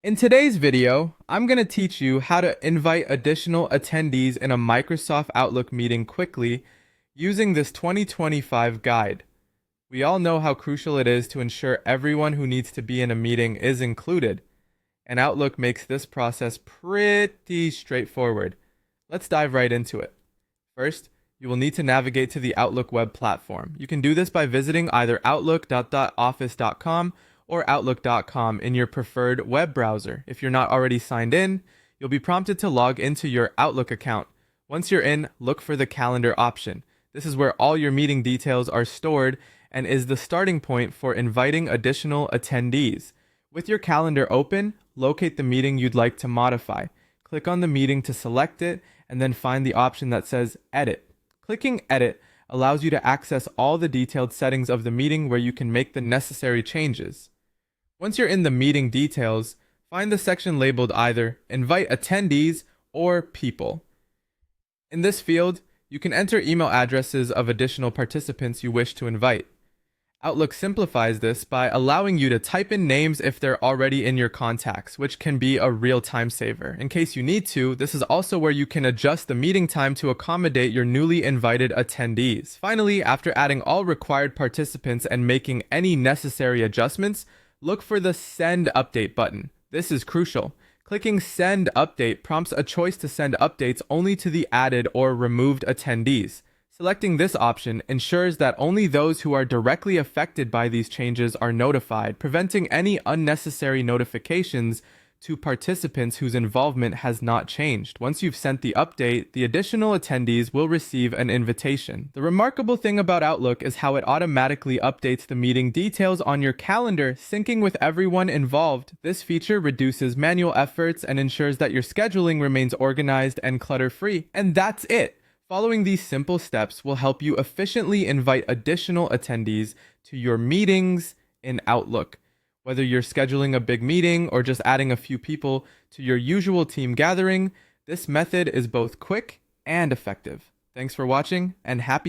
In today's video, I'm going to teach you how to invite additional attendees in a Microsoft Outlook meeting quickly using this 2025 guide. We all know how crucial it is to ensure everyone who needs to be in a meeting is included, and Outlook makes this process pretty straightforward. Let's dive right into it. First, you will need to navigate to the Outlook web platform. You can do this by visiting either outlook.office.com or outlook.com in your preferred web browser. If you're not already signed in, you'll be prompted to log into your Outlook account. Once you're in, look for the calendar option. This is where all your meeting details are stored and is the starting point for inviting additional attendees. With your calendar open, locate the meeting you'd like to modify. Click on the meeting to select it and then find the option that says Edit. Clicking Edit allows you to access all the detailed settings of the meeting where you can make the necessary changes. Once you're in the meeting details, find the section labeled either Invite Attendees or People. In this field, you can enter email addresses of additional participants you wish to invite. Outlook simplifies this by allowing you to type in names if they're already in your contacts, which can be a real time saver. In case you need to, this is also where you can adjust the meeting time to accommodate your newly invited attendees. Finally, after adding all required participants and making any necessary adjustments, look for the Send Update button. This is crucial. Clicking Send Update prompts a choice to send updates only to the added or removed attendees. Selecting this option ensures that only those who are directly affected by these changes are notified, preventing any unnecessary notifications to participants whose involvement has not changed. Once you've sent the update, the additional attendees will receive an invitation. The remarkable thing about Outlook is how it automatically updates the meeting details on your calendar, syncing with everyone involved. This feature reduces manual efforts and ensures that your scheduling remains organized and clutter-free. And that's it! Following these simple steps will help you efficiently invite additional attendees to your meetings in Outlook. Whether you're scheduling a big meeting or just adding a few people to your usual team gathering, this method is both quick and effective. Thanks for watching and happy